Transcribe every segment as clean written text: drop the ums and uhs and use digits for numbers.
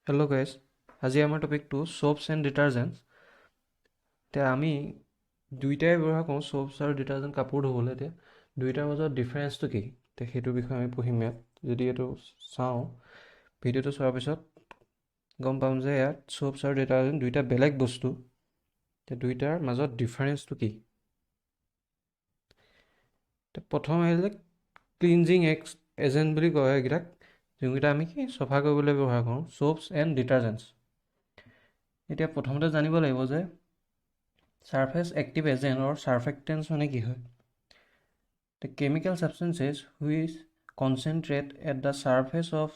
Hello' guys, আজি আমাৰ টপিকটো সোপছ এণ্ড ডিটাৰজেণ্টছ। এতিয়া আমি দুইটাই ব্যৱহাৰ কৰোঁ সোপছ আৰু ডিটাৰজেণ্ট কাপোৰ ধুবলৈ। এতিয়া দুইটাৰ মাজত ডিফাৰেঞ্চটো কি, এতিয়া সেইটোৰ বিষয়ে আমি পঢ়িম ইয়াত। যদি এইটো চাওঁ, ভিডিঅ'টো চোৱাৰ পিছত গম পাম যে ইয়াত সোপছ আৰু ডিটাৰজেণ্ট দুইটা বেলেগ বস্তু। এতিয়া দুইটাৰ মাজত ডিফাৰেঞ্চটো কি। এতিয়া প্ৰথম আহিলে ক্লিনজিং এজেণ্ট বুলি কয় এইকেইটাক, যোনকেইটা আমি কি চফা কৰিবলৈ ব্যৱহাৰ কৰোঁ, সোপছ এণ্ড ডিটাৰজেণ্টছ। এতিয়া প্ৰথমতে জানিব লাগিব যে সাৰফেস এক্টিভ এজেন্ট or সারফেক্টেন্স মানে কি হয়। The chemical substances which concentrate at the surface of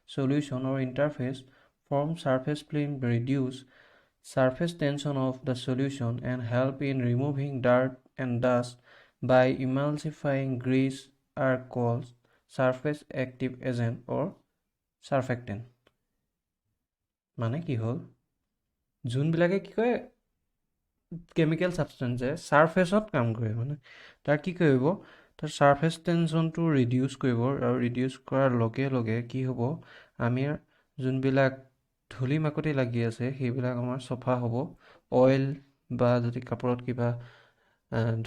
solution or interface form surface film, reduce surface tension of the solution and help in removing dirt and dust by emulsifying grease are called surface active agent or surfactant। মানে কি হ'ল, যোনবিলাকে কি কয় chemical ছাবষ্টেঞ্চে ছাৰফেচত কাম কৰে, মানে তাৰ কি কৰিব, তাৰ ছাৰফেচ টেনশ্যনটো ৰিডিউচ কৰিব, আৰু ৰিডিউচ কৰাৰ লগে লগে কি হ'ব, আমি যোনবিলাক ধূলি মাকতি লাগি আছে সেইবিলাক আমাৰ চফা হ'ব। অইল বা যদি কাপোৰত কিবা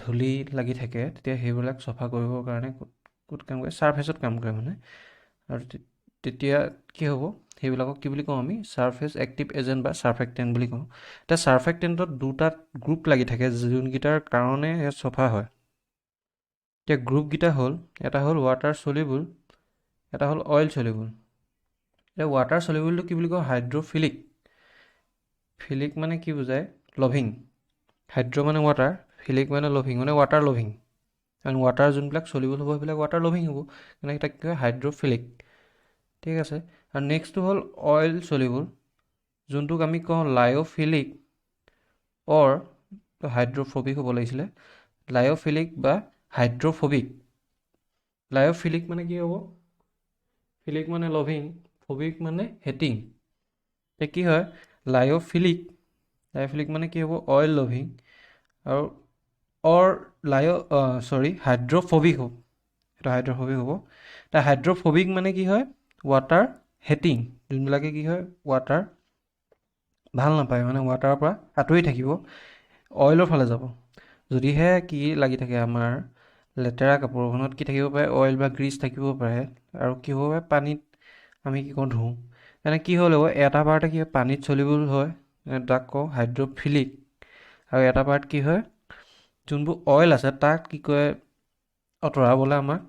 ধূলি লাগি থাকে তেতিয়া সেইবিলাক চফা কৰিবৰ কাৰণে ক'ত কাম কৰে, ছাৰফেচত কাম কৰে মানে। আৰু তেতিয়া কি হ'ব, সেইবিলাকক কি বুলি কওঁ আমি, ছাৰফেচ এক্টিভ এজেণ্ট বা ছাৰফেক্টেণ্ট বুলি কওঁ। এতিয়া ছাৰফেক্টেণ্টত দুটা গ্ৰুপ লাগি থাকে যোনকেইটাৰ কাৰণে ইয়াত চফা হয়। এতিয়া গ্ৰুপকেইটা হ'ল, এটা হ'ল ৱাটাৰ চলিবল, এটা হ'ল অইল চলিবল। এতিয়া ৱাটাৰ চলিবলটো কি বুলি কওঁ, হাইড্ৰফিলিক। ফিলিক মানে কি বুজায়, লভিং। হাইড্ৰ মানে ৱাটাৰ, ফিলিক মানে লভিং, মানে ৱাটাৰ লভিং। কাৰণ ৱাটাৰ যোনবিলাক চলিবল হ'ব সেইবিলাক ৱাটাৰ লভিং হ'ব, মানে তাক কি হয় হাইড্ৰফিলিক। ঠিক আছে। আৰু নেক্সটটো হ'ল অইল চলিবল, যোনটোক আমি কওঁ লায়'ফিলিক অৰ হাইড্ৰফবিক হ'ব লাগিছিলে, লায়'ফিলিক বা হাইড্ৰফবিক। লায়'ফিলিক মানে কি হ'ব, ফিলিক মানে লভিং, ফবিক মানে হেটিং। এতিয়া কি হয়, লায়'ফিলিক মানে কি হ'ব, অইল লভিং, আৰু হাইড্ৰফবিক হ'ব, এটা হাইড্ৰফবিক হ'ব। এতিয়া হাইড্ৰফবিক মানে কি হয়, ৱাটাৰ হেটিং, যোনবিলাকে কি হয় ৱাটাৰ ভাল নাপায়, মানে ৱাটাৰৰ পৰা আঁতৰি থাকিব, অইলৰ ফালে যাব। যদিহে কি লাগি থাকে আমাৰ লেতেৰা কাপোৰখনত, কি থাকিব পাৰে, অইল বা গ্ৰীজ থাকিব পাৰে, আৰু কি হ'ব পাৰে পানীত আমি কি কওঁ ধুওঁ, এনে কি হ'ল হ'ব, এটা পাৰ্টে কি হয় পানীত চলিবল হয়, তাক কওঁ হাইড্ৰফিলিক। আৰু এটা পাৰ্ট কি হয়, যোনবোৰ অইল আছে তাক কি কয় আঁতৰাবলৈ আমাক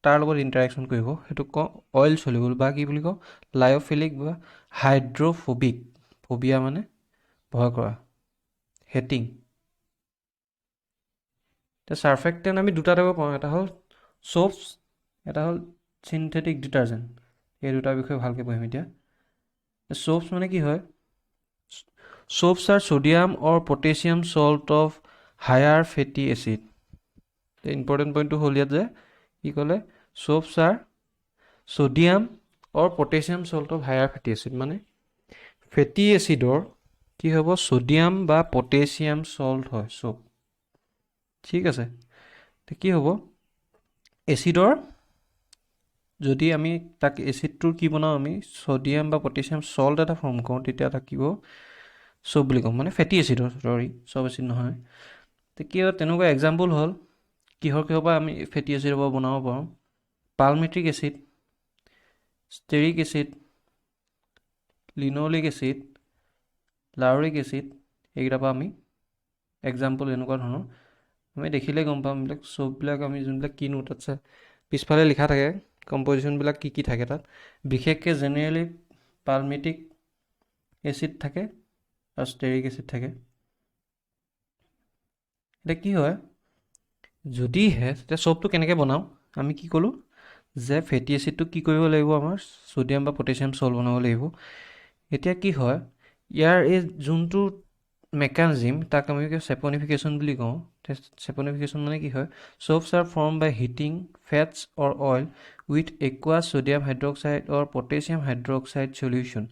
তাৰ লগত ইণ্টাৰেকশ্যন কৰিব, সেইটোক কওঁ অইল চলিবল, বা কি বুলি কওঁ লায়'ফিলিক বা হাইড্ৰফবিক। ফবিয়া মানে ভয় কৰা, হেটিং। এতিয়া ছাৰফেক্টেণ্ট আমি দুটা টাইপৰ পাওঁ, এটা হ'ল সোপছ, এটা হ'ল চিনথেটিক ডিটাৰজেণ্ট। এই দুটাৰ বিষয়ে ভালকৈ পঢ়িম এতিয়া। সোপছ মানে কি হয়, soaps are sodium or potassium salt of higher fatty acid. Important পইণ্টটো হ'ল ইয়াত যে কি ক'লে, soaps are sodium or potassium salt of higher fatty acid, মানে ফেটি এচিডৰ কি হ'ব, ছ'ডিয়াম বা পটেছিয়াম সল্ট হয় সোপ। ঠিক আছে। কি হ'ব, এচিডৰ যদি আমি তাক এচিডটোৰ কি বনাওঁ, আমি ছ'ডিয়াম বা পটেছিয়াম সল্ট এটা ফৰ্ম কৰোঁ, তেতিয়া থাকিব সোপ বুলি ক'ম, মানে ফেটি এচিডৰ, চব এচিড নহয়। কি হয়, তেনেকুৱা এক্সাম্পল হ'ল কিহৰ পৰা আমি ফেটি এচিডৰ পৰা বনাব পাৰোঁ, পালমেট্ৰিক acid, ষ্টেৰিক acid, লিনলিক acid, lauric acid, এইকেইটাৰ পৰা আমি এক্সাম্পল এনেকুৱা ধৰণৰ আমি দেখিলে গম পাম। এইবিলাক চববিলাক আমি যোনবিলাক কিনো তাত পিছফালে লিখা থাকে কম্পজিশ্যনবিলাক কি কি থাকে তাত, বিশেষকৈ জেনেৰেলি পালমেটিক এচিড থাকে আৰু ষ্টেৰিক এচিড থাকে। এতিয়া কি হয়, যদিহে তেতিয়া চবটো কেনেকৈ বনাওঁ, আমি কি ক'লোঁ যে ফেটি এচিডটো কি কৰিব লাগিব, আমাৰ ছ'ডিয়াম বা পটেছিয়াম সল্ট বনাব লাগিব। এতিয়া কি হয়, ইয়াৰ এই যোনটো মেকানিজিম তাক আমি চেপনিফিকেশ্যন বুলি কওঁ। চেপনিফিকেশ্যন মানে কি হয়, soaps are form by heating fats or oil with aqueous sodium hydroxide or potassium hydroxide solution.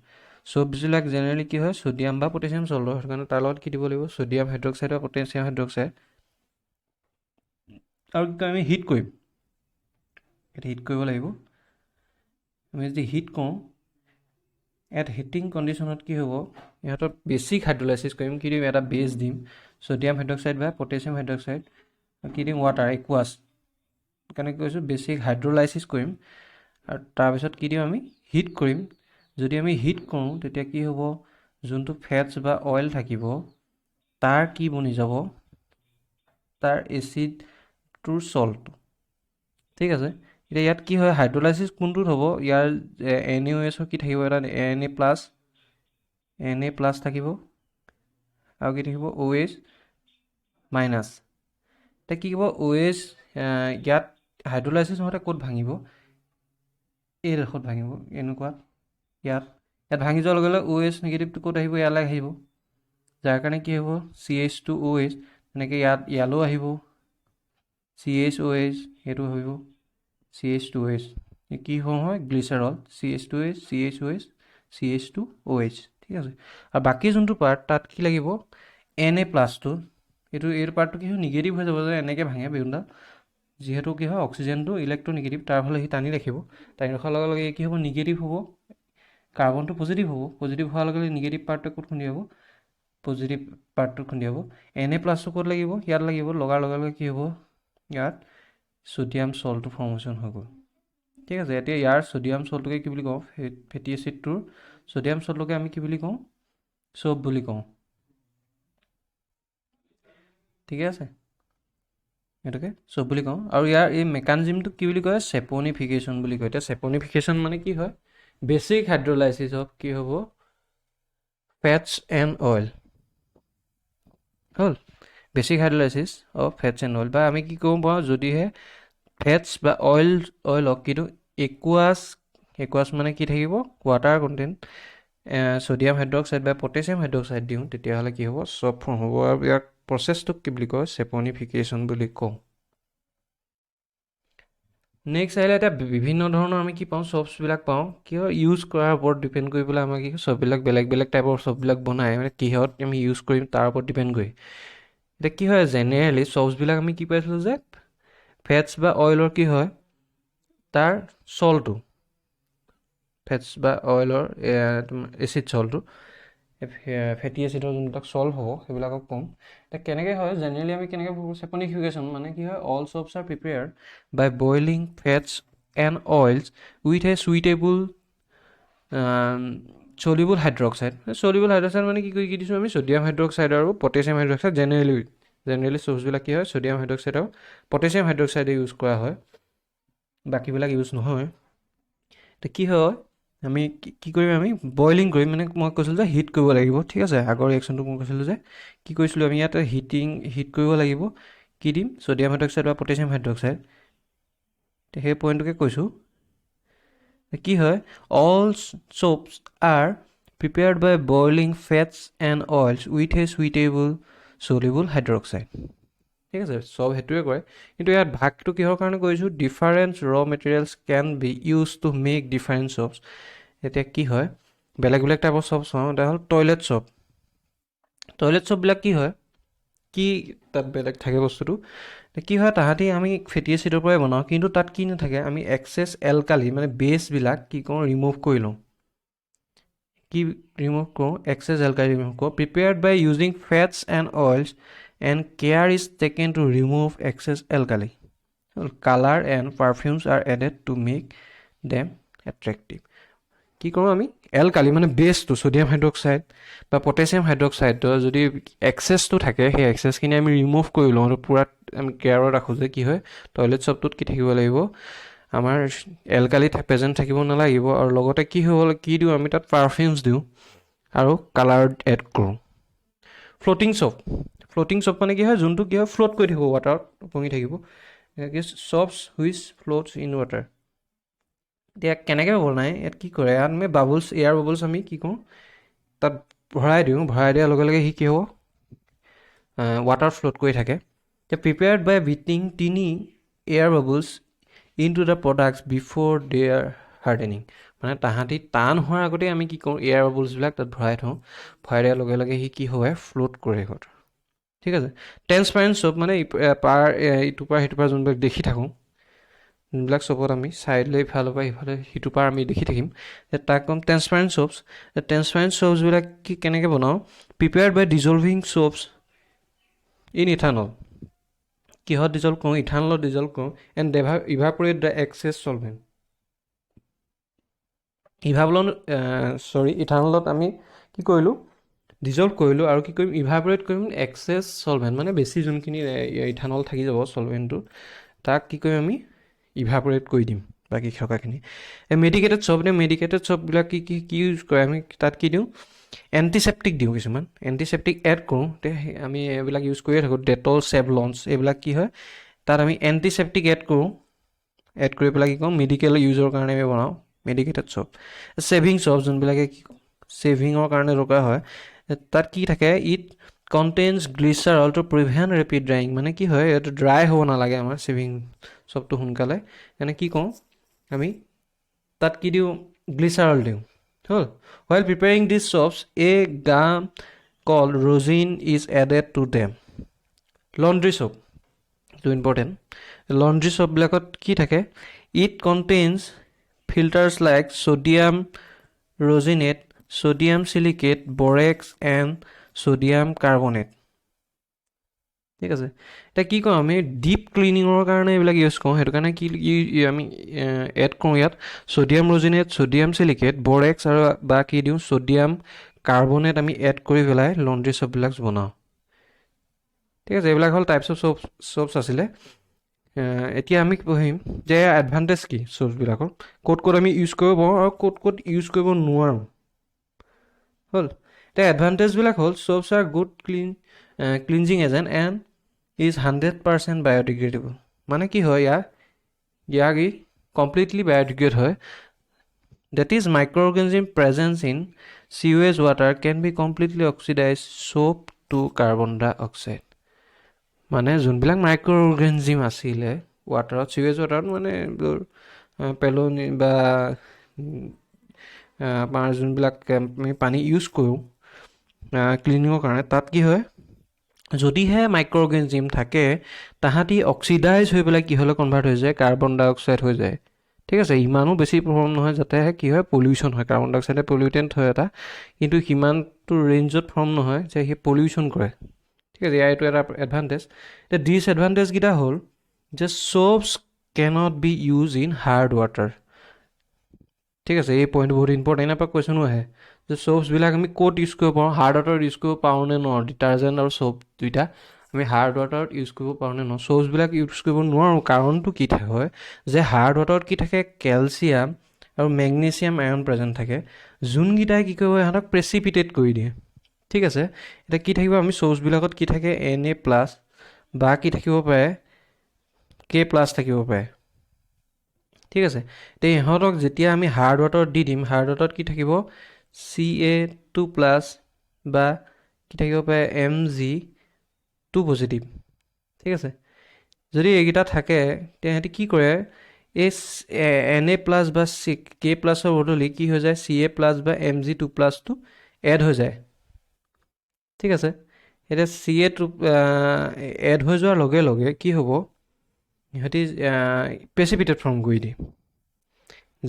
সোপছবিলাক জেনেৰেলি কি হয়, ছ'ডিয়াম বা পটেছিয়াম সল্টৰ, সেইটো কাৰণে তাৰ লগত কি দিব লাগিব, ছ'ডিয়াম হাইড্ৰক্সাইড বা পটেছিয়াম হাইড্ৰক্সাইড। আৰু কি কয়, আমি হিট কৰিম, হিট কৰিব লাগিব। আমি যদি হিট কৰোঁ, এট হিটিং কণ্ডিশ্যনত কি হ'ব ইহঁতৰ বেছিক হাইড্ৰলাইচিছ কৰিম কি দিম এটা বেছ দিম ছ'ডিয়াম হাইড্ৰক্সাইড বা পটেছিয়াম হাইড্ৰক্সাইড কি দিম ৱাটাৰ একুৱাছ সেইকাৰণে কৈছোঁ বেছিক হাইড্ৰলাইচিছ কৰিম আৰু তাৰপিছত কি দিম আমি হিট কৰিম যদি আমি হিট কৰোঁ তেতিয়া কি হ'ব যোনটো ফেটছ বা অইল থাকিব তাৰ কি বনি যাব তাৰ এচিডটোৰ চল্টটো ঠিক আছে এতিয়া ইয়াত কি হয় হাইড্ৰলাইচিছ কোনটোত হ'ব ইয়াৰ NaOHৰ কি থাকিব এটা Na+ থাকিব আৰু কি থাকিব OH- এতিয়া কি হ'ব OH ইয়াত হাইড্ৰলাইচিছ হওঁতে ক'ত ভাঙিব এইডোখৰত ভাঙিব এনেকুৱা ইয়াত ভাঙি যোৱাৰ লগে লগে OH নিগেটিভটো ক'ত আহিব ইয়ালৈ আহিব যাৰ কাৰণে কি হ'ব CH2OH এনেকৈ ইয়ালৈও আহিব CHOH সেইটো আহিব CH2OH কি হয় গ্লিচাৰল CH2OH CHOH CH2OH ঠিক আছে আৰু বাকী যোনটো পাৰ্ট তাত কি লাগিব Na+টো এইটো পাৰ্টটো কি হয় নিগেটিভ হৈ যাব যে এনেকৈ ভাঙে বেলুনডাল যিহেতু কি হয় অক্সিজেনটো ইলেক্ট্ৰনিগেটিভ তাৰ ফালে সি টানি ৰাখিব টানি ৰখাৰ লগে লগে কি হ'ব নিগেটিভ হ'ব কাৰ্বনটো পজিটিভ হ'ব পজিটিভ হোৱাৰ লগে লগে নিগেটিভ পাৰ্টটো ক'ত খুন্দিয়াব পজিটিভ পাৰ্টটো খুন্দিয়াব Na+টো ক'ত লাগিব ইয়াত লাগিব লগাৰ লগে লগে কি হ'ব ইয়াত ছ'ডিয়াম চল্টটো ফৰ্মেশ্যন হৈ গ'ল ঠিক আছে এতিয়া ইয়াৰ ছ'ডিয়াম চল্টটোকে কি বুলি কওঁ ফেটি এচিডটোৰ ছ'ডিয়াম চল্টটোকে আমি কি বুলি কওঁ চ'প বুলি কওঁ ঠিকে আছে এইটোকে চ'প বুলি কওঁ আৰু ইয়াৰ এই মেকানিজিমটোক কি বুলি কয় চেপনিফিকেশ্যন বুলি কয় এতিয়া চেপনিফিকেশ্যন মানে কি হয় বেছিক হাইড্ৰলাইচিছ অফ কি হ'ব ফেটছ এণ্ড অইল হ'ল basic hydrolysis of fats and oil বা আমি কি ক'ব পাৰোঁ যদিহে ফেটছ বা অইলক কিন্তু একুৱাছ মানে কি থাকিব ৱাটাৰ কণ্টেণ্ট ছ'ডিয়াম হাইড্ৰক্সাইড বা পটেছিয়াম হাইড্ৰক্সাইড দিওঁ তেতিয়াহ'লে কি হ'ব চব ফৰ্ম হ'ব আৰু ইয়াক প্ৰচেছটোক কি বুলি কয় চেপনিফিকেশ্যন বুলি কওঁ নেক্সট আহিলে এতিয়া বিভিন্ন ধৰণৰ আমি কি পাওঁ চপছবিলাক পাওঁ কি হয় ইউজ কৰাৰ ওপৰত ডিপেণ্ড কৰি পেলাই আমাৰ কি চববিলাক বেলেগ বেলেগ টাইপৰ চপবিলাক বনায় মানে কিহত আমি ইউজ কৰিম তাৰ ওপৰত ডিপেণ্ড কৰি এতিয়া কি হয় জেনেৰেলি চপছবিলাক আমি কি পাইছিলোঁ যে ফেটছ বা অইলৰ কি হয় তাৰ চলটো ফেটছ বা অইলৰ এচিড চলটো ফেটি এচিডৰ যোনবিলাক চল্ভ হ'ব সেইবিলাকক ক'ম এতিয়া কেনেকৈ হয় জেনেৰেলি আমি কেনেকৈ চেপনিফিকেশ্যন মানে কি হয় all soaps are prepared by boiling fats and oils with a suitable soluble hydroxide মানে কি দিছোঁ আমি ছ'ডিয়াম হাইড্ৰক্সাইড আৰু পটেছিয়াম হাইড্ৰক্সাইড জেনেৰেলি চপছবিলাক কি হয় ছ'ডিয়াম হাইড্ৰক্সাইড আৰু পটেছিয়াম হাইড্ৰক্সাইডে ইউজ কৰা হয় বাকীবিলাক ইউজ নহয় এতিয়া কি হয় আমি কি কৰিম আমি বইলিং কৰিম মানে মই কৈছিলোঁ যে হিট কৰিব লাগিব ঠিক আছে আগৰ ৰিয়েকশ্যনটো মই কৈছিলোঁ যে কি কৰিছিলোঁ আমি ইয়াত হিট কৰিব লাগিব কি দিম ছ'ডিয়াম হাইড্ৰক্সাইড বা পটেছিয়াম হাইড্ৰক্সাইড সেই পইণ্টটোকে কৈছোঁ কি হয় all soaps are prepared by boiling fats and oils with a suitable soluble hydroxide ঠিক আছে চব সেইটোৱে কৰে কিন্তু ইয়াত ভাগটো কিহৰ কাৰণে কৰিছোঁ different raw' materials can be use to make different soaps এতিয়া কি হয় বেলেগ বেলেগ টাইপৰ চপ চাওঁ এটা হ'ল টয়লেট চপবিলাক কি হয় কি তাত বেলেগ থাকে বস্তুটো কি হয় তাহাঁতি আমি ফেটি এচিডৰ পৰাই বনাওঁ কিন্তু তাত কি নাথাকে আমি এক্সেছ এলকালি মানে বেছবিলাক কি কৰোঁ ৰিমুভ কৰি লওঁ এক্সেছ এলকালি ৰিমুভ কৰোঁ prepared by using fats and oils and care is taken to remove excess alkali colour and perfumes are added to make them attractive কি কৰোঁ আমি এলকালি মানে বেছটো ছ'ডিয়াম হাইড্ৰক্সাইড বা পটেছিয়াম হাইড্ৰক্সাইডৰ যদি এক্সেছটো থাকে সেই এক্সেছখিনি আমি ৰিমুভ কৰি লওঁ আৰু পূৰা আমি কেয়াৰত ৰাখোঁ যে কি হয় টয়লেট চপটোত কি থাকিব লাগিব আমাৰ এলকালি প্ৰেজেণ্ট থাকিব নালাগিব আৰু লগতে কি দিওঁ আমি তাত পাৰফিউমছ দিওঁ আৰু কালাৰ এড কৰোঁ ফ্ল'টিং চপ মানে কি হয় যোনটো কি হয় ফ্ল'ট কৰি থাকিব ৱাটাৰত উপঙি থাকিব চপছ হুইচ ফ্ল'টছ ইন ৱাটাৰ এতিয়া কেনেকৈ বনাই ইয়াত কি কৰে ইয়াত আমি এয়াৰ বাবলছ আমি কি কৰোঁ তাত ভৰাই দিয়াৰ লগে লগে সি কি হ'ব ৱাটাৰ ফ্ল'ট কৰি থাকে এতিয়া prepared by beating tiny air bubbles into the products before they are hardening মানে তাহাঁতি টান হোৱাৰ আগতেই আমি কি কৰোঁ এয়াৰ বাবলছবিলাক তাত ভৰাই দিয়াৰ লগে লগে সি কি হয় ফ্ল'ট কৰে ঠিক আছে ট্ৰেন্সপাৰেণ্ট চপ মানে ইটোৰ পৰা সিটোৰ পৰা যোনবিলাক দেখি থাকোঁ যোনবিলাক চবত আমি চাইড লৈ ইফালৰ পৰা সিফালে সিটোৰ পৰা আমি দেখি থাকিম তাক ক'ম ট্ৰেন্সপাৰেণ্ট চ'পছ ট্ৰেন্সপাৰেণ্ট চ'পছবিলাক কি কেনেকৈ বনাওঁ prepared by dissolving soaps in ethanol কিহত ডিজল্ভ কৰোঁ ইথানলত ডিজল্ভ কৰোঁ and evaporate the excess solvent ইথানলত আমি কি কৰিলোঁ ডিজল্ভ কৰিলোঁ আৰু কি কৰিম ইভাপৰেট কৰিম এক্সেছ চলভেণ্ট মানে বেছি যোনখিনি ইথানল থাকি যাব চলভেণ্টটো তাক কি কৰিম আমি ইভাপৰেট কৰি দিম বাকী থকাখিনি মেডিকেটেড চপবিলাক কি ইউজ কৰে আমি তাত কি দিওঁ এণ্টিচেপ্টিক দিওঁ কিছুমান এণ্টিচেপ্টিক এড কৰোঁ আমি এইবিলাক ইউজ কৰিয়ে থাকোঁ ডেটল চেভলনছ এইবিলাক কি হয় তাত আমি এণ্টিচেপ্টিক এড কৰোঁ এড কৰি পেলাই কি কৰোঁ মেডিকেল ইউজৰ কাৰণে আমি বনাওঁ মেডিকেটেড চপ চেভিং চপ যোনবিলাকে কি চেভিঙৰ কাৰণে দৰকাৰ হয় তাত কি থাকে it contains glycerol to prevent rapid drying মানে কি হয় এইটো ড্ৰাই হ'ব নালাগে আমাৰ চেভিং চবটো সোনকালে মানে কি কওঁ আমি তাত কি দিওঁ গ্লিচাৰল দিওঁ হ'ল while preparing these soaps a gum called rosin is added to them laundry soap to important laundry soap বিলাকত কি থাকে it contains filters like sodium rosinate sodium silicate borax and sodium carbonate ঠিক আছে এতিয়া কি কওঁ আমি ডিপ ক্লিনিঙৰ কাৰণে এইবিলাক ইউজ কৰোঁ সেইটো কাৰণে কি আমি এড কৰোঁ ইয়াত ছ'ডিয়াম ৰজিনেট ছ'ডিয়াম চিলিকেট বৰেক্স আৰু বা কি দিওঁ ছ'ডিয়াম কাৰ্বনেট আমি এড কৰি পেলাই লণ্ড্ৰি চপবিলাক বনাওঁ ঠিক আছে এইবিলাক হ'ল টাইপছ অফ চপছ আছিলে এতিয়া আমি পঢ়িম যে এডভান্টেজ কি চপছবিলাকৰ ক'ত আমি ইউজ কৰিব পাৰোঁ আৰু ক'ত ইউজ কৰিব নোৱাৰোঁ হ'ল এতিয়া এডভান্টেজবিলাক হ'ল soaps are good cleansing agent and is 100% biodegradable মানে কি হয় ইয়াক ই কমপ্লিটলি বায়োডিগ্ৰেড হয় that is microorganism presence in sewage water can be completely oxidized soap to carbon dioxide মানে যোনবিলাক মাইক্ৰ'অৰ্গেনিজম আছিলে ৱাটাৰত চিৱেজ ৱাটাৰত মানে পেলনি বা আমাৰ যোনবিলাক আমি পানী ইউজ কৰোঁ ক্লিনিঙৰ কাৰণে তাত কি হয় যদিহে মাইক্ৰ'অৰ্গেনিজম থাকে তাহাঁতি অক্সিডাইজ হৈ পেলাই কি হ'লে কনভাৰ্ট হৈ যায় কাৰ্বন ডাই অক্সাইড হৈ যায় ঠিক আছে ইমানো বেছি প্ৰব্লেম নহয় যাতেহে কি হয় পলিউশ্যন হয় কাৰ্বন ডাই অক্সাইডে পলিউটেণ্ট হয় এটা কিন্তু সিমানটো ৰেঞ্জত ফৰ্ম নহয় যে সি পলিউশ্যন কৰে ঠিক আছে এইটো এটা এডভান্টেজ এতিয়া ডিছএডভান্টেজকেইটা হ'ল যে soaps cannot be use in hard water ঠিক আছে এই পইণ্ট বহুত ইম্পৰ্টেণ্ট এনেকুৱা কুৱেশ্যনো আহে যে চপছবিলাক আমি ক'ত ইউজ কৰিব পাৰোঁ হাৰ্ড ৱাটাৰত ইউজ কৰিব পাৰোঁ নে নোৱাৰোঁ ডিটাৰজেণ্ট আৰু চপ দুইটা আমি হাৰ্ড ৱাটাৰত ইউজ কৰিব পাৰোঁ নে নোৱাৰোঁ চপছবিলাক ইউজ কৰিব নোৱাৰোঁ কাৰণটো কি হয় যে হাৰ্ড ৱাটাৰত কি থাকে কেলছিয়াম আৰু মেগনেছিয়াম আয়ৰন প্ৰেজেণ্ট থাকে যোনকেইটাই কি কৰিব ইহঁতক প্ৰেচিপিটেট কৰি দিয়ে ঠিক আছে এতিয়া কি থাকিব আমি চপছবিলাকত কি থাকে Na+ বা কি থাকিব পাৰে K+ থাকিব পাৰে ঠিক আছে এতিয়া ইহঁতক যেতিয়া আমি হাৰ্ড ৱাটাৰত দি দিম হাৰ্ড ৱাটাৰত কি থাকিব Ca2+ বা কি থাকিব পাৰে Mg2 পজিটিভ ঠিক আছে যদি এইকেইটা থাকে তেতিয়া সিহঁতি কি কৰে এই Na+ বা K+ৰ বদলি কি হৈ যায় Ca+ বা Mg2+টো এড হৈ যায় ঠিক আছে এতিয়া Ca2 এড হৈ যোৱাৰ লগে লগে কি হ'ব সিহঁতি প্ৰেচিপিটেট ফৰ্ম কৰি দিয়ে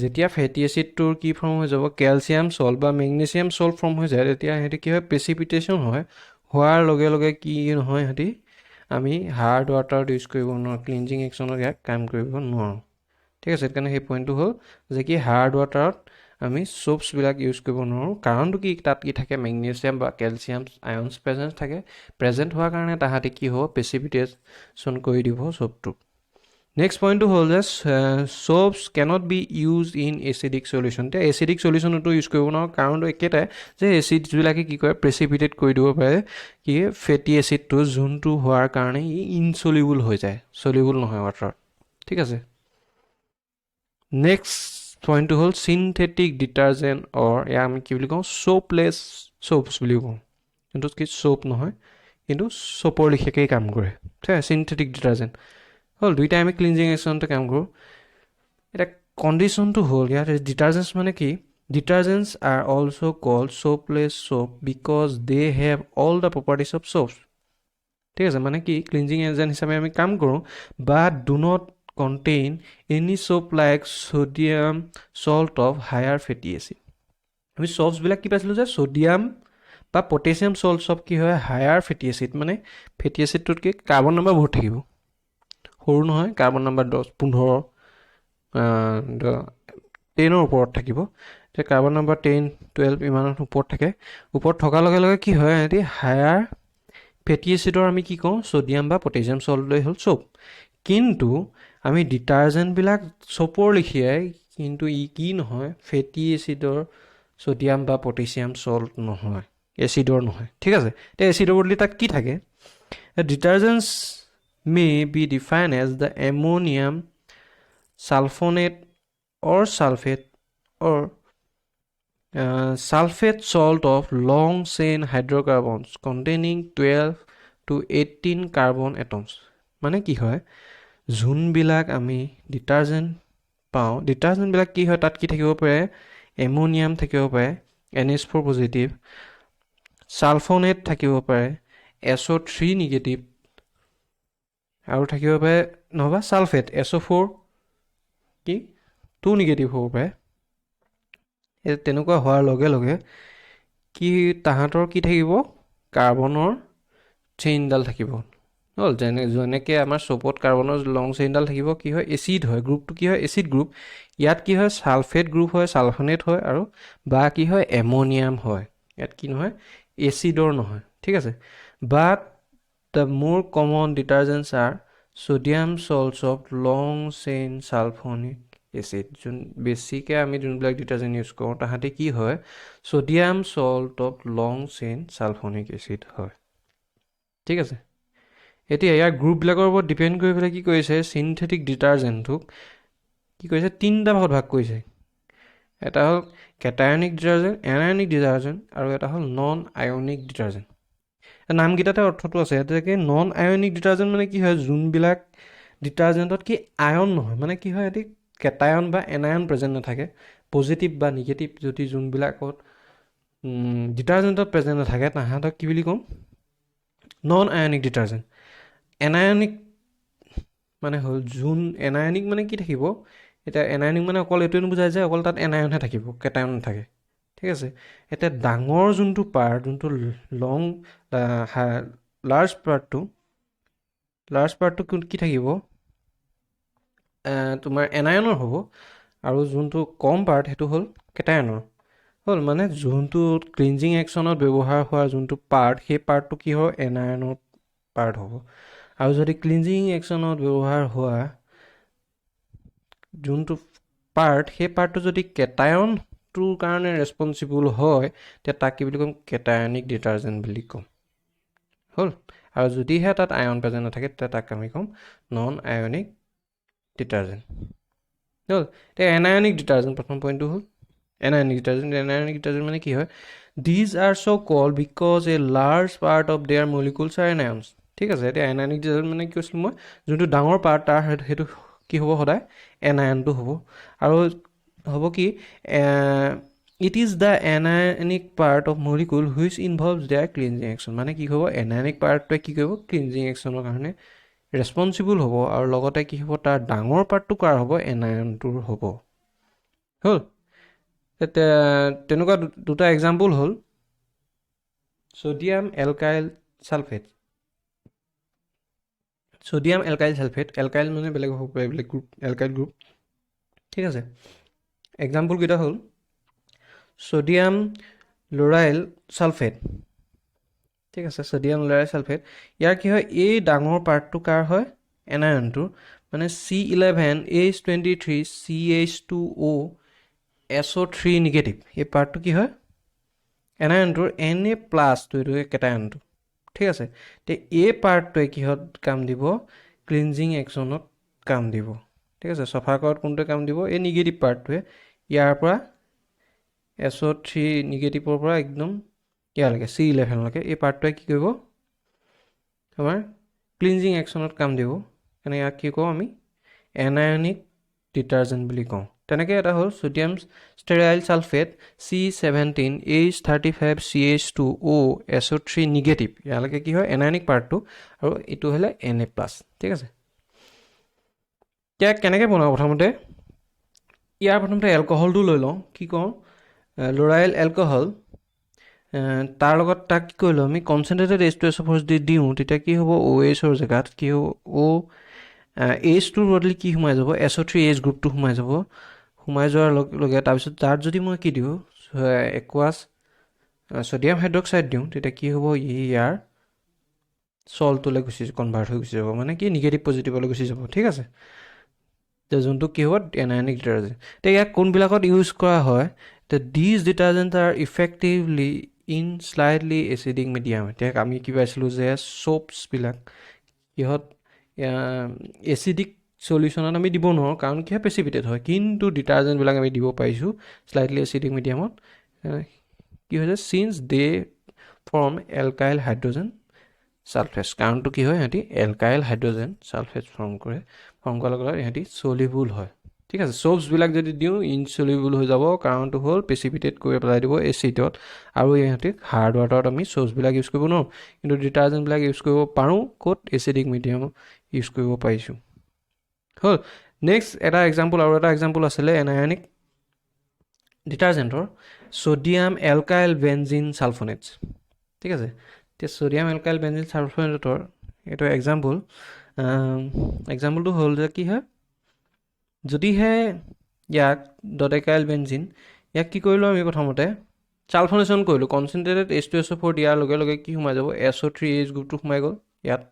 যেতিয়া ফেটি এচিডটোৰ কি ফৰ্ম হৈ যাব কেলছিয়াম চল্ট বা মেগনেছিয়াম চল্ট ফৰ্ম হৈ যায় তেতিয়া সিহঁতি কি হয় প্ৰেচিপিটেশ্যন হয় হোৱাৰ লগে লগে কি নহয় সিহঁতি আমি হাৰ্ড ৱাটাৰত ইউজ কৰিব নোৱাৰোঁ ক্লিনজিং একশ্যনত ইয়াক কাম কৰিব নোৱাৰোঁ ঠিক আছে সেইকাৰণে সেই পইণ্টটো হ'ল যে কি হাৰ্ড ৱাটাৰত আমি চপছবিলাক ইউজ কৰিব নোৱাৰোঁ কাৰণটো কি তাত কি থাকে মেগনেছিয়াম বা কেলছিয়াম আয়নছ প্ৰেজেণ্ট হোৱাৰ কাৰণে তাহাঁতি কি হ'ব প্ৰেচিপিটেশ্যন কৰি দিব চপটো নেক্সট পইণ্টটো হ'ল যে soaps cannot be use in acidic solution এতিয়া এচিডিক চলিউশ্যনতো ইউজ কৰিব নোৱাৰোঁ কাৰণটো একেটাই যে এচিডছবিলাকে কি কৰে প্ৰেচিপিটেট কৰি দিব পাৰে কি ফেটি এচিডটো যোনটো হোৱাৰ কাৰণে ই ইনচলিউবল হৈ যায় চলিউবল নহয় ৱাটাৰত ঠিক আছে নেক্সট পইণ্টটো হ'ল চিনথেটিক ডিটাৰজেণ্ট অৰ ইয়াক আমি কি বুলি কওঁ চ'পলেছ চপছ বুলি কওঁ যোনটো কি চ'প নহয় কিন্তু চ'পৰ লিখীয়াকৈ কাম কৰে ঠিক আছে চিনথেটিক ডিটাৰজেণ্ট হ'ল দুইটাই আমি ক্লিনজিং একশ্যনতে কাম কৰোঁ এতিয়া কণ্ডিশ্যনটো হ'ল ইয়াত ডিটাৰজেণ্টছ মানে কি detergents are also' called soapless soap because they have all the properties of soaps ঠিক আছে মানে কি ক্লিনজিং এজেণ্ট হিচাপে আমি কাম কৰোঁ but do not contain any soap like sodium salt of higher fatty acid আমি soaps বিলাক কি পাইছিলো যে sodium বা potassium salts of কি হয় higher fatty acid মানে fatty acid টোতকে কাৰ্বন নম্বৰ বহুত থাকিব সৰু নহয় কাৰ্বন নম্বৰ 10 15 10 ৰ ওপৰত থাকিব যে কাৰ্বন নম্বৰ 10 12 ইমানৰ ওপৰত থাকে ওপৰত থকাৰ লগে লগে কি হয় এটি হায়াৰ ফেটি এচিডৰ আমি কি কওঁ সোডিয়াম বা পটাছিয়াম সল্ট লৈ হল সোপ কিন্তু আমি ডিটাৰজেন্ট বিলাক সোপৰ লিখিয়াই কিন্তু ই কি নহয় ফেটি এচিডৰ সোডিয়াম বা পটাছিয়াম সল্ট নহয় এচিডৰ নহয় ঠিক আছে তে এচিডৰ বদলি তাক কি থাকে ডিটাৰজেন্টস may be defined as the ammonium sulfonate or sulfate or sulfate salt of long chain hydrocarbons containing 12 to 18 carbon atoms মানে কি হয় যোনবিলাক আমি ডিটাৰজেন্ট পাওঁ ডিটাৰজেন্ট বিলাক কি হয় তাত কি থাকিব পাৰে এমোনিয়াম থাকিব পাৰে NH4 পজিটিভ সালফোনেট থাকিব পাৰে SO3 নিগেটিভ আৰু থাকিব পাৰে নহবা সালফেট SO4 কি 2 নিগেটিভ হ'ব পাৰে এই তেনেকুৱা হোৱাৰ লগে লগে কি তাহাঁতৰ কি থাকিব কাৰ্বনৰ চেইনডাল থাকিব হল যেনেকে আমাৰ সোপত কাৰ্বনৰ লং চেইনডাল থাকিব কি হয় এসিড হয় গ্ৰুপটো কি হয় এসিড গ্ৰুপ ইয়াত কি হয় সালফেট গ্ৰুপ হয় সালফোনেট হয় আৰু বা কি হয় এমোনিয়াম হয় ইয়াত কি নহয় এসিডৰ নহয় ঠিক আছে বাট the more common detergents are sodium salts of long chain sulfonic acid যোন বেছিকে আমি যোনবিলাক ডিটাৰজেন্ট ইউজ কৰোঁ তাহাঁতে কি হয় sodium salt of long chain sulfonic acid হয় ঠিক আছে এতিয়া ইয়াৰ গ্ৰুপবিলাকৰ ওপৰত ডিপেণ্ড কৰি পেলাই কি কৰিছে সিনথেটিক ডিটাৰজেন্টক কি কৰিছে তিনিটা ভাগত ভাগ কৰিছে এটা হ'ল কেটায়নিক ডিটাৰজেন্ট এনায়নিক ডিটাৰজেন্ট আৰু এটা হ'ল নন আয়নিক ডিটাৰজেন্ট নামকেইটাতে অৰ্থটো আছে এটাকে নন আয়নিক ডিটাৰজেন্ট মানে কি হয় যোনবিলাক ডিটাৰজেন্টত কি আয়ন নহয় মানে কি হয় এটি কেটায়ন বা এনায়ন প্ৰেজেন্ট নাথাকে পজিটিভ বা নিগেটিভ যদি যোনবিলাকত ডিটাৰজেন্টত প্ৰেজেন্ট নাথাকে তাহাঁতক কি বুলি ক'ম নন আয়নিক ডিটাৰজেন্ট এনায়নিক মানে হ'ল যোন এনায়নিক মানে কি থাকিব এটা এনায়নিক মানে অকল এইটোৱে নুবুজায় যে অকল তাত এনায়নহে থাকিব কেটায়ন নাথাকে ঠিক আছে এটা ডাঙৰ যোনটো পাৰ্ট যোনটো লং লাৰ্জ পাৰ্টটো কি থাকিব তোমাৰ এনায়নৰ হ'ব আৰু যোনটো কম পাৰ্ট সেইটো হ'ল কেটায়নৰ হ'ল মানে যোনটো ক্লিনজিং একশ্যনত ব্যৱহাৰ হোৱা যোনটো পাৰ্ট সেই পাৰ্টটো কি হ'ব এনায়নৰ পাৰ্ট হ'ব আৰু যদি ক্লিনজিং একশ্যনত ব্যৱহাৰ হোৱা যোনটো পাৰ্ট সেই পাৰ্টটো যদি কেটায়নটোৰ কাৰণে ৰেছপনচিবল হয় তেতিয়া তাক কি বুলি ক'ম কেটায়নিক ডিটাৰজেন্ট বুলি ক'ম হ'ল আৰু যদিহে তাত আয়ন প্ৰেজেন্ট নাথাকে তেতিয়া তাক আমি ক'ম নন আয়নিক ডিটাৰজেন্ট হ'ল এতিয়া এনায়নিক ডিটাৰজেন্ট প্ৰথম পইণ্টটো হ'ল এনায়নিক ডিটাৰজেন্ট মানে কি হয় these are so' call because a large part of their molecules are anions ঠিক আছে এতিয়া এনায়নিক ডিটাৰজেন্ট মানে কি কৈছিলোঁ মই যোনটো ডাঙৰ পাৰ্ট তাৰ সেইটো কি হ'ব সদায় এনায়নটো হ'ব আৰু হ'ব কি it is the anionic part of molecule which involves their cleansing action মানে কি হ'ব anionic partটোৱে কি কৰিব cleansing actionৰ কাৰণে ৰেছপনচিবল হ'ব আৰু লগতে কি হ'ব তাৰ ডাঙৰ পাৰ্টটো কাৰ হ'ব এনায়নটোৰ হ'ব হ'ল তেনেকুৱা দুটা এক্সাম্পল হ'ল সোডিয়াম এলকাইল সালফেট এলকাইল মানে বেলেগ হ'ব পাৰে বেলেগ গ্ৰুপ এলকাইল গ্ৰুপ ঠিক আছে এক্সাম্পল কেইটা হ'ল সোডিয়াম লৰাইল সালফেট ঠিক আছে সোডিয়াম লৰাইল সালফেট ইয়াৰ কি হয় এই ডাঙৰ পাৰ্টটো কাৰ হয় এনায়নটোৰ মানে C11H23 CH2O SO3 নিগেটিভ এই পাৰ্টটো কি হয় এনায়নটোৰ Na প্লাছটো এইটো কেটায়নটো ঠিক আছে তে এই পাৰ্টটোৱে কিহত কাম দিব ক্লিনজিং একশ্যনত কাম দিব ঠিক আছে চফা কৰাত কোনটোৱে কাম দিব এই নিগেটিভ পাৰ্টটোৱে ইয়াৰ পৰা SO3 নিগেটিভৰ পৰা একদম ইয়ালৈকে C11লৈকে এই পাৰ্টটোৱে কি কৰিব আমাৰ ক্লিনজিং একশ্যনত কাম দিব মানে ইয়াক কি কওঁ আমি এনায়নিক ডিটাৰজেন্ট বুলি কওঁ তেনেকৈ এটা হ'ল sodium ষ্টেৰাইল sulphate C17H35CH2O SO3 negative ইয়ালৈকে কি হয় এনায়নিক পাৰ্টটো আৰু এইটো হ'লে Na প্লাছ ঠিক আছে এতিয়া কেনেকৈ বনাওঁ প্ৰথমতে ইয়াৰ প্ৰথমতে এলকহলটো লৈ লওঁ কি কওঁ লৰাইল এলকহল তাৰ লগত তাক কি কৰিলোঁ আমি কনচেনট্ৰেটেড H2SO4 যদি দিওঁ তেতিয়া কি হ'ব OHৰ জেগাত কি হ'ব H2ৰ বদলি কি সোমাই যাব SO3H গ্ৰুপটো সোমাই যাব সোমাই যোৱাৰ লগে লগে তাৰপিছত তাত যদি মই কি দিওঁ একুৱাছ ছডিয়াম হাইড্ৰক্সাইড দিওঁ তেতিয়া কি হ'ব ইয়াৰ সল্টলৈ কনভাৰ্ট হৈ গুচি যাব মানে কি নিগেটিভ পজিটিভলৈ গুচি যাব ঠিক আছে যোনটো কি হ'ব এনায়নিক ডিটাৰজেণ্ট এতিয়া ইয়াক কোনবিলাকত ইউজ কৰা হয় these detergent R effectively in slightly acidic medium এতিয়া আমি কি পাইছিলোঁ যে সোপছবিলাক কিহত এচিডিক সলিউশ্যনত আমি দিব নোৱাৰোঁ কাৰণ কি হয় প্ৰেচিপিটেড হয় কিন্তু ডিটাৰজেণ্টবিলাক আমি দিব পাৰিছোঁ স্লাইটলি এচিডিক মিডিয়ামত কি হৈছে চিন্স দে ফৰ্ম এলকাইল হাইড্ৰজেন সালফেটছ কাৰণটো কি হয় সিহঁতি এলকাইল হাইড্ৰজেন সালফেটছ ফৰ্ম কৰাৰ লগে লগে সিহঁতি চলিবল হয় ঠিক আছে সোপছবিলাক যদি দিওঁ ইনচলিবল হৈ যাব কাৰণটো হ'ল প্ৰেচিপিটেড কৰি পেলাই দিব এচিডত আৰু ইহঁতি হাৰ্ড ৱাটাৰত আমি সোপছবিলাক ইউজ কৰিব নোৱাৰোঁ কিন্তু ডিটাৰজেণ্টবিলাক ইউজ কৰিব পাৰোঁ ক'ত এচিডিক মিডিয়াম ইউজ কৰিব পাৰিছোঁ হ'ল নেক্সট এটা এক্সাম্পল আৰু এটা এক্সাম্পল আছিলে এনায়নিক ডিটাৰজেণ্টৰ ছডিয়াম এলকাইল বেনজিন সালফনেটছ ঠিক আছে এতিয়া ছডিয়াম এলকাইল বেনজিন সালফনেটৰ এইটো এক্সাম্পলটো হ'ল যে কি হয় যদিহে ইয়াক ডডেকাইল বেনজিন ইয়াক কি কৰিলোঁ আমি প্ৰথমতে সালফনেশ্যন কৰিলোঁ কনচেনট্ৰেটেড H2SO4 দিয়াৰ লগে লগে কি সোমাই যাব SO3H গ্ৰুপটো সোমাই গ'ল ইয়াত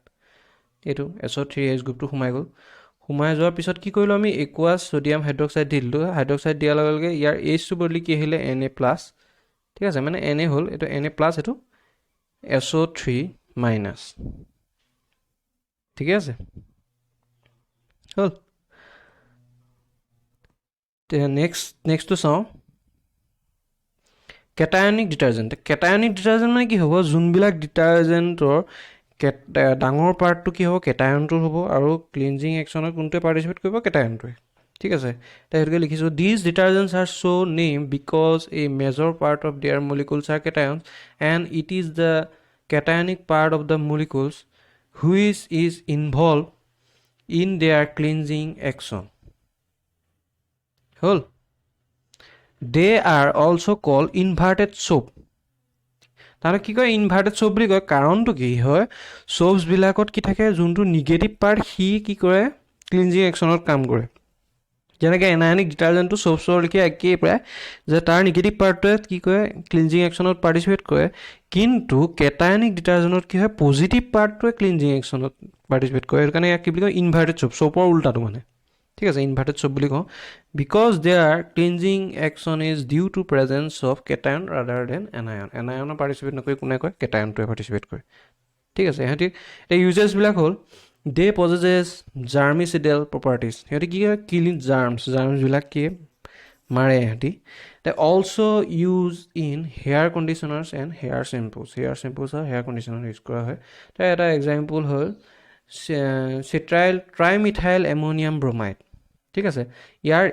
এইটো SO3H গ্ৰুপটো সোমাই গ'ল সোমাই যোৱাৰ পিছত কি কৰিলোঁ আমি একুৱাছ ছডিয়াম হাইড্ৰক্সাইড দি দিলোঁ হাইড্ৰক্সাইড দিয়াৰ লগে লগে ইয়াৰ Hটো বদলি কি আহিলে Na প্লাছ ঠিক আছে মানে Na হ'ল এইটো Na প্লাছ এইটো SO3 মাইনাছ ঠিকে আছে হ'ল নেক্সটটো চাওঁ কেটায়নিক ডিটাৰজেণ্ট মানে কি হ'ব যোনবিলাক ডিটাৰজেণ্টৰ ডাঙৰ পাৰ্টটো কি হ'ব কেটায়নটোৰ হ'ব আৰু ক্লিনজিং একশ্যনত কোনটোৱে পাৰ্টিচিপেট কৰিব কেটায়নটোৱে ঠিক আছে সেইটোকে লিখিছোঁ these detergents are so' name because a major part of their molecules are cations and it is the cationic part of the molecules which is involve in their cleansing action হ'ল they are also' call inverted soap তাৰমানে কি কয় inverted soap বুলি কয় কাৰণটো কি হয় সোপছবিলাকত কি থাকে যোনটো নিগেটিভ পাৰ্ট সি কি কৰে ক্লিনজিং একশ্যনত কাম কৰে যেনেকৈ এনায়নিক ডিটাৰজেণ্টটো সোপছৰ লেখীয়া একেই প্ৰায় যে তাৰ নিগেটিভ পাৰ্টটোৱে কি কৰে ক্লিনজিং একশ্যনত পাৰ্টিচিপেট কৰে কিন্তু কেটায়নিক ডিটাৰজেণ্টত কি হয় পজিটিভ পাৰ্টটোৱে ক্লিনজিং একশ্যনত পাৰ্টিচিপেট কৰে সেইটো কাৰণে ইয়াক কি বুলি কয় ইনভাৰ্টেড সোপৰ উল্টাটো মানে ঠিক আছে ইনভাৰ্টেড সোপ বুলি কওঁ because their cleansing action is due to presence of cation rather than এনায়নৰ পাৰ্টিচিপেট নকৰি কোনে কয় কেটায়নটোৱে পাৰ্টিচিপেট কৰে ঠিক আছে সিহঁতি এই ইউজেছবিলাক হ'ল দে পজেছেছ জাৰ্মিচিডেল প্ৰপাৰ্টিজ সিহঁতি কি কয় কিলিং জাৰ্মছবিলাক কি মাৰে সিহঁতি they also' use in hair conditioners and hair shampoos আৰু হেয়াৰ কণ্ডিশ্যনাৰ ইউজ কৰা হয় তাৰ এটা এক্সাম্পল হ'ল ট্ৰাইমিথাইল এমনিয়াম ব্ৰমাইড ঠিক আছে ইয়াৰ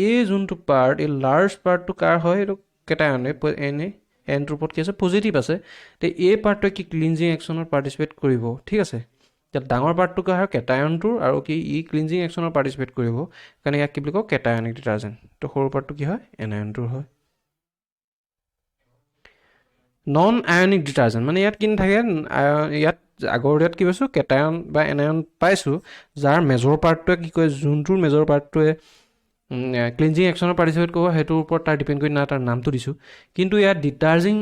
এই যোনটো পাৰ্ট এই লাৰ্জ পাৰ্টটো কাৰ হয় এইটো কেটায়ন এনটোৰ ওপৰত কি আছে পজিটিভ আছে তে এই পাৰ্টটোৱে কি ক্লিনজিং একশ্যনত পাৰ্টিচিপেট কৰিব ঠিক আছে এতিয়া ডাঙৰ পাৰ্টটো কি হয় কেটায়নটোৰ আৰু কি ই ক্লিনজিং একশ্যনত পাৰ্টিচিপেট কৰিব কাৰণে ইয়াক কি বুলি কওঁ কেটায়নিক ডিটাৰজেণ্ট তো সৰু পাৰ্টটো কি হয় এনায়নটোৰ হয় নন আয়নিক ডিটাৰজেণ্ট মানে ইয়াত কি নাথাকে ইয়াত আগৰ ইয়াত কি পাইছোঁ কেটায়ন বা এনায়ন পাইছোঁ যাৰ মেজৰ পাৰ্টটোৱে কি কয় যোনটোৰ মেজৰ পাৰ্টটোৱে ক্লিনজিং একশ্যনত পাৰ্টিচিপেট কৰিব সেইটোৰ ওপৰত তাৰ ডিপেণ্ড কৰি তাৰ নামটো দিছোঁ কিন্তু ইয়াত ডিটাৰজিং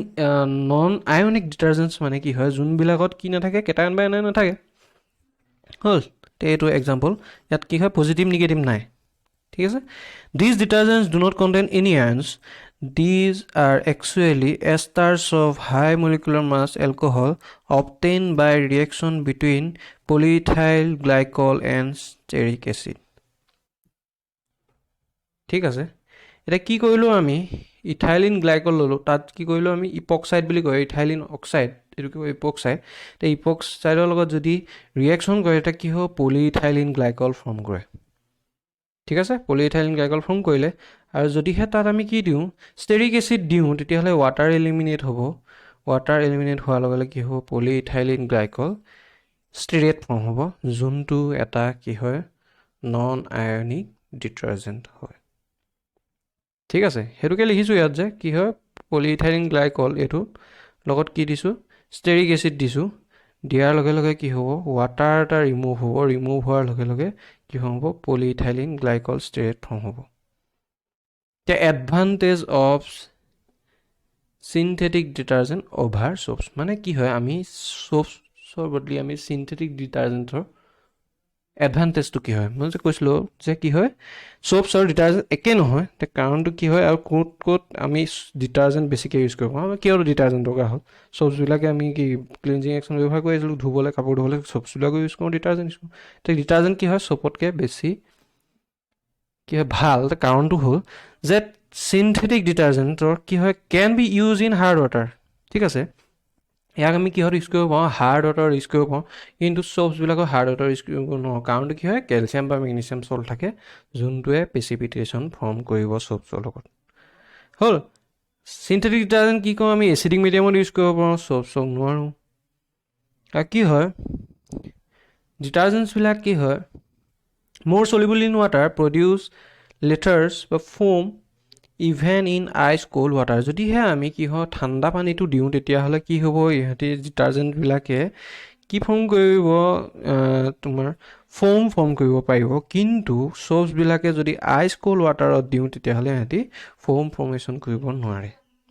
নন আয়নিক ডিটাৰজেণ্টছ মানে কি হয় যোনবিলাকত কি নাথাকে কেটায়ন বা এনায়ন নাথাকে হ'ল এইটো এক্সাম্পল ইয়াত কি হয় পজিটিভ নিগেটিভ নাই ঠিক আছে these detergents do not contain any ions These are actually esters of high molecular mass alcohol obtained by reaction between polyethyl glycol and stearic acid. ঠিক আছে এটা কি কৰিলোঁ আমি ইথাইলিন গ্লাইকল ল'লোঁ তাত কি কৰিলোঁ আমি ইপক্সাইড বুলি কয় ইথাইলিন অক্সাইড এইটো কি কয় ইপক্সাইড তো ইপক্সাইডৰ লগত যদি ৰিয়েকশ্যন কৰে এটা কি হ'ব পলিইথাইলিন গ্লাইকল ফৰ্ম কৰে ঠিক আছে পলিইথাইলিন গ্লাইকল ফৰ্ম কৰিলে আৰু যদিহে তাত আমি কি দিওঁ ষ্টেৰিক এচিড দিওঁ তেতিয়াহ'লে ৱাটাৰ এলিমিনেট হ'ব ৱাটাৰ এলিমিনেট হোৱাৰ লগে লগে কি হ'ব পলিইথাইলিন গ্লাইকল ষ্টেৰেট ফৰ্ম হ'ব যোনটো এটা কি হয় নন আয়নিক ডিটাৰজেণ্ট হয়। ঠিক আছে, সেইটোকে লিখিছোঁ ইয়াত যে কি হয় পলিইথাইলিন গ্লাইকল এইটো লগত কি দিছোঁ ষ্টেৰিক এচিড দিছোঁ। দিয়াৰ লগে লগে কি হ'ব ৱাটাৰ এটা ৰিমুভ হ'ব, ৰিমুভ হোৱাৰ লগে লগে কি হ'ব পলিইথাইলিন গ্লাইকল ষ্টেৰেট ফৰ্ম হ'ব। এতিয়া advantage of synthetic detergent over soaps মানে কি হয় আমি সোপছৰ বদলি আমি চিনথেটিক ডিটাৰজেণ্টৰ এডভান্টেজটো কি হয় মই যে কৈছিলোঁ যে কি হয় সোপছ আৰু ডিটাৰজেণ্ট একে নহয়। এতিয়া কাৰণটো কি হয় আৰু ক'ত আমি ডিটাৰজেণ্ট বেছিকৈ ইউজ কৰিব পাৰোঁ, কিয় ডিটাৰজেণ্ট দৰকাৰ হ'ল সোপছবিলাকে আমি কি ক্লিনজিং একশ্যন ব্যৱহাৰ কৰি আছিলোঁ ধুবলৈ কাপোৰ ধুবলৈ সোপছবিলাকো ইউজ কৰোঁ ডিটাৰজেণ্ট ইউজ কৰোঁ। এতিয়া ডিটাৰজেণ্ট কি হয় সোপতকৈ বেছি কি হয় ভাল। কাৰণটো হ'ল যে চিনথেটিক ডিটাৰজেণ্টৰ কি হয় can be use in hard water. ঠিক আছে, ইয়াক আমি কিহত ইউজ কৰিব পাৰোঁ হাৰ্ড ৱাটাৰ ইউজ কৰিব পাৰোঁ, কিন্তু সোপছবিলাকৰ হাৰ্ড ৱাটাৰ ইউজ কৰিব নোৱাৰোঁ। কাৰণটো কি হয় কেলছিয়াম বা মেগনেছিয়াম চল্ট থাকে যোনটোৱে প্ৰেচিপিটেশ্যন ফৰ্ম কৰিব সোপছৰ লগত। হ'ল চিনথেটিক ডিটাৰজেণ্ট কি কৰোঁ আমি এচিডিক মিডিয়ামত ইউজ কৰিব পাৰোঁ, সোপছক নোৱাৰোঁ। আৰু কি হয় ডিটাৰজেণ্টছবিলাক কি হয় more soluble in water produce lathers বা foam even in ice cold water. যদিহে আমি কি হয় ঠাণ্ডা পানীটো দিওঁ তেতিয়াহ'লে কি হ'ব ইহঁতি ডিটাৰজেণ্টবিলাকে কি ফৰ্ম কৰিব তোমাৰ ফোম ফৰ্ম কৰিব পাৰিব, কিন্তু সোপছবিলাকে যদি আইচ কোল্ড ৱাটাৰত দিওঁ তেতিয়াহ'লে ইহঁতি ফোম ফৰ্মেশ্যন কৰিব নোৱাৰে।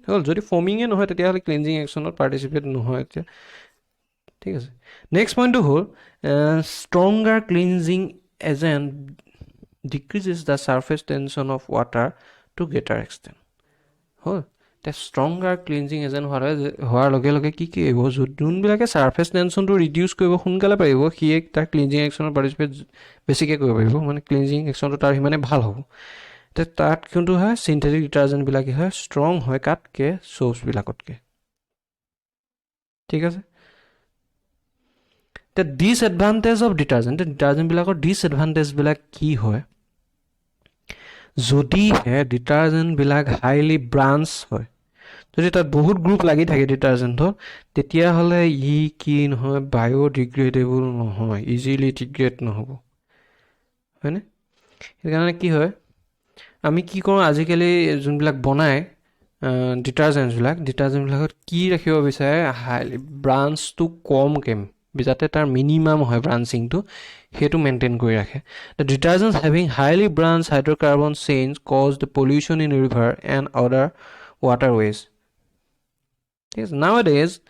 হ'ল যদি ফৰ্মিঙে নহয় তেতিয়াহ'লে ক্লিনজিং একশ্যনত পাৰ্টিচিপেট নহয় এতিয়া। ঠিক আছে, নেক্সট পইণ্টটো হ'ল stronger cleansing agent decreases the surface tension of water to greater extent. হ'ল এতিয়া ষ্ট্ৰংগাৰ ক্লিনজিং এজেণ্ট হোৱাৰ লগে লগে কি হ'ব যোনবিলাকে ছাৰ্ফেচ টেনশ্যনটো ৰিডিউচ কৰিব সোনকালে পাৰিব সিয়ে তাৰ ক্লিনজিং একশ্যনত পাৰ্টিচিপেট বেছিকৈ কৰিব পাৰিব, মানে ক্লিনজিং একশ্যনটো তাৰ সিমানে ভাল হ'ব। এতিয়া তাত কিন্তু হয় চিনথেটিক ডিটাৰজেণ্টবিলাকে হয় ষ্ট্ৰং হয় কাতকৈ সোপছবিলাকতকৈ। ঠিক আছে, এতিয়া ডিছএডভান্টেজ অফ ডিটাৰজেণ্ট ডিটাৰজেণ্টবিলাকৰ ডিছএডভান্টেজবিলাক কি হয় যদিহে ডিটাৰজেণ্টবিলাক হাইলি ব্ৰাঞ্চ হয়, যদি তাত বহুত গ্ৰুপ লাগি থাকে ডিটাৰজেণ্টৰ তেতিয়াহ'লে ই কি নহয় বায়'ডিগ্ৰেডেবল নহয়, ইজিলি ডিগ্ৰেড নহ'ব, হয়নে? সেইকাৰণে কি হয় আমি কি কৰোঁ আজিকালি যোনবিলাক বনায় ডিটাৰজেণ্টবিলাকত কি ৰাখিব বিচাৰে হাইলি ব্ৰাঞ্চটো কমকৈ যাতে তাৰ মিনিমাম হয় ব্ৰাঞ্চিংটো সেইটো মেইনটেইন কৰি ৰাখে। The detergents having highly branch hydrocarbon chains cause the pollution in river and other waterways. Yes, nowadays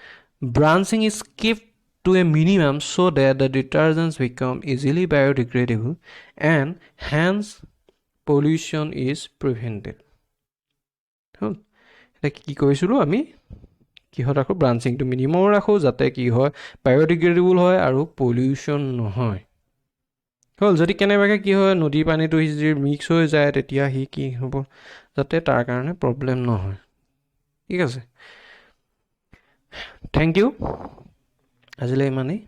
branching is kept to a minimum so that the detergents become easily biodegradable and hence pollution is prevented. এতিয়া কি কৰিছিলোঁ আমি কিহত ৰাখোঁ ব্ৰাঞ্চিংটো minimum ৰাখোঁ যাতে কি হয় বায়'ডিগ্ৰেডেবল হয় আৰু পলিউশ্যন নহয়। হ'ল যদি কেনেবাকৈ কি হয় নদীৰ পানীটো যদি মিক্স হৈ যায় তেতিয়া সি কি হ'ব যাতে তাৰ কাৰণে প্ৰব্লেম নহয়। ঠিক আছে, থেংক ইউ, আজিলৈ ইমানেই।